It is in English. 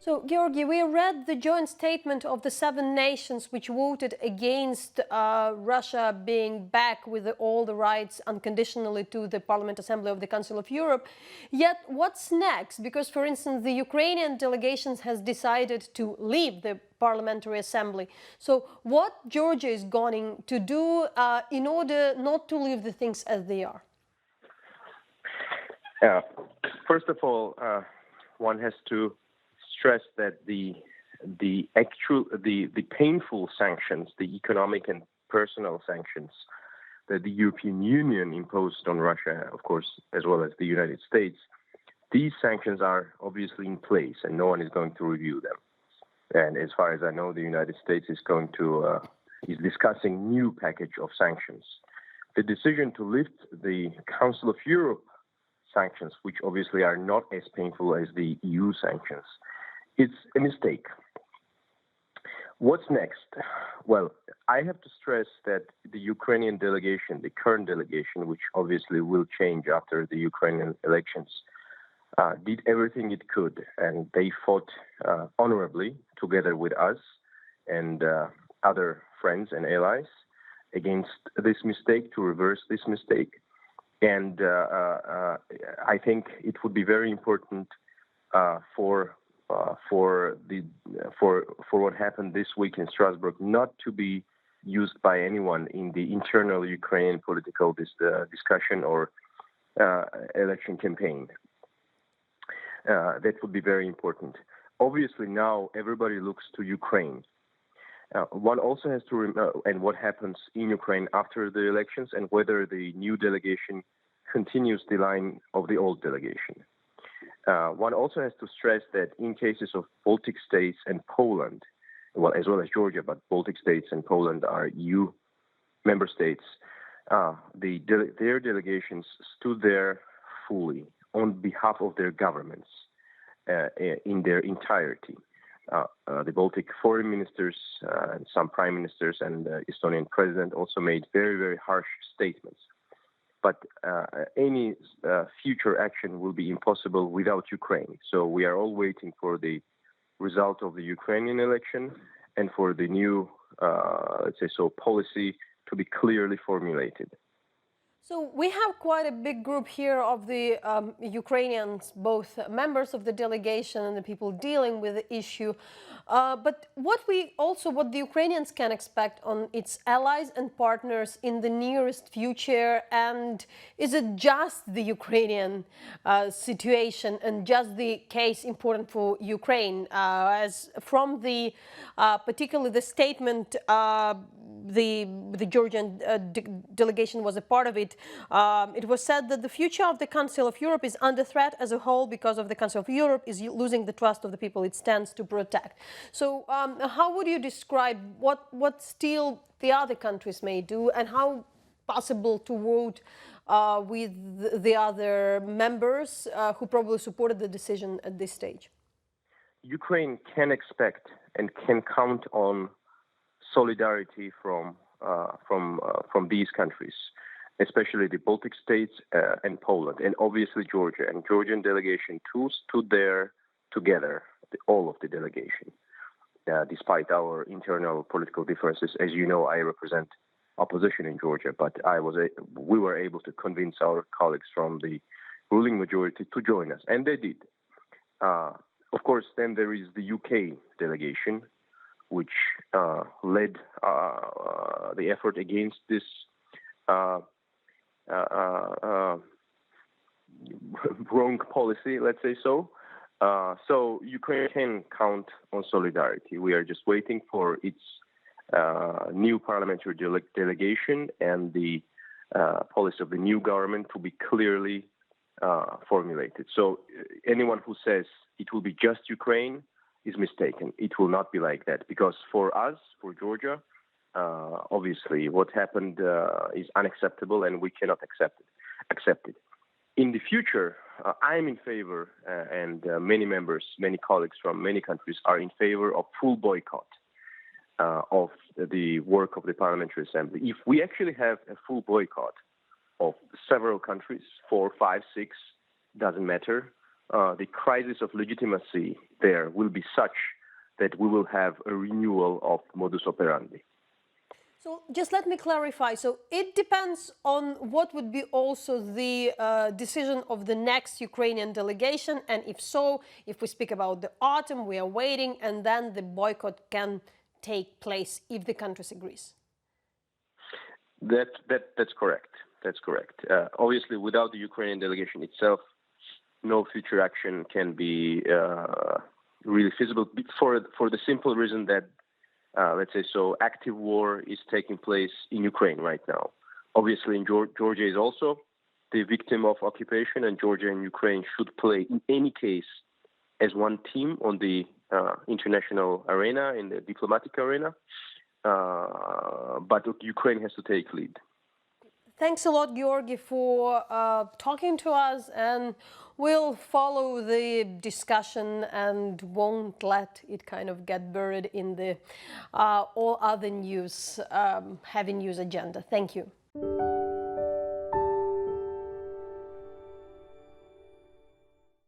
So, Georgi, we read the joint statement of the 7 nations which voted against Russia being back with all the rights unconditionally to the Parliament Assembly of the Council of Europe. Yet, what's next? Because, for instance, the Ukrainian delegation has decided to leave the Parliamentary Assembly. So, what Georgia is going to do in order not to leave the things as they are? First of all, one has to stress that the painful sanctions, the economic and personal sanctions that the European Union imposed on Russia, of course, as well as the United States, these sanctions are obviously in place, and no one is going to review them. And as far as I know, the United States is is discussing new package of sanctions. The decision to lift the Council of Europe sanctions, which obviously are not as painful as the EU sanctions, it's a mistake. What's next? Well, I have to stress that the Ukrainian delegation, the current delegation, which obviously will change after the Ukrainian elections, did everything it could, and they fought honorably together with us and other friends and allies against this mistake, to reverse this mistake. And I think it would be very important for what happened this week in Strasbourg not to be used by anyone in the internal Ukrainian political discussion or election campaign. That would be very important. Obviously, now everybody looks to Ukraine. One also has to remember and what happens in Ukraine after the elections and whether the new delegation continues the line of the old delegation. One also has to stress that in cases of Baltic states and Poland, well, as well as Georgia, but Baltic states and Poland are EU member states, their delegations stood there fully on behalf of their governments in their entirety. The Baltic foreign ministers, and some prime ministers, and the Estonian president also made very, very harsh statements. But any future action will be impossible without Ukraine. So we are all waiting for the result of the Ukrainian election and for the new, let's say so, policy to be clearly formulated. So we have quite a big group here of the Ukrainians, both members of the delegation and the people dealing with the issue. But what the Ukrainians can expect on its allies and partners in the nearest future, and is it just the Ukrainian situation and just the case important for Ukraine? As from the particularly the statement, the Georgian delegation was a part of it. It was said that the future of the Council of Europe is under threat as a whole because of the Council of Europe is losing the trust of the people it stands to protect. So how would you describe what still the other countries may do, and how possible to vote with the other members who probably supported the decision at this stage? Ukraine can expect and can count on solidarity from these countries, especially the Baltic states and Poland, and obviously Georgia. And Georgian delegation too stood there together, all of the delegation, despite our internal political differences. As you know, I represent opposition in Georgia, but we were able to convince our colleagues from the ruling majority to join us, and they did. Of course, then there is the UK delegation, which led the effort against this wrong policy, let's say so. So Ukraine can count on solidarity. We are just waiting for its new parliamentary delegation and the policy of the new government to be clearly formulated. So anyone who says it will be just Ukraine is mistaken. It will not be like that, because for us, for Georgia, obviously what happened is unacceptable, and we cannot accept it. In the future, I'm in favor, and many colleagues from many countries are in favor of full boycott of the work of the Parliamentary Assembly. If we actually have a full boycott of several countries, 4, 5, 6, doesn't matter, the crisis of legitimacy there will be such that we will have a renewal of modus operandi. So just let me clarify. So it depends on what would be also the decision of the next Ukrainian delegation. And if so, if we speak about the autumn, we are waiting, and then the boycott can take place if the countries agrees. That's correct. That's correct. Obviously, without the Ukrainian delegation itself, no future action can be really feasible for the simple reason that, let's say so, active war is taking place in Ukraine right now. Obviously, Georgia is also the victim of occupation, and Georgia and Ukraine should play, in any case, as one team on the international arena, in the diplomatic arena. But Ukraine has to take lead. Thanks a lot, Giorgi, for talking to us, and we'll follow the discussion and won't let it kind of get buried in the all other news, heavy news agenda. Thank you.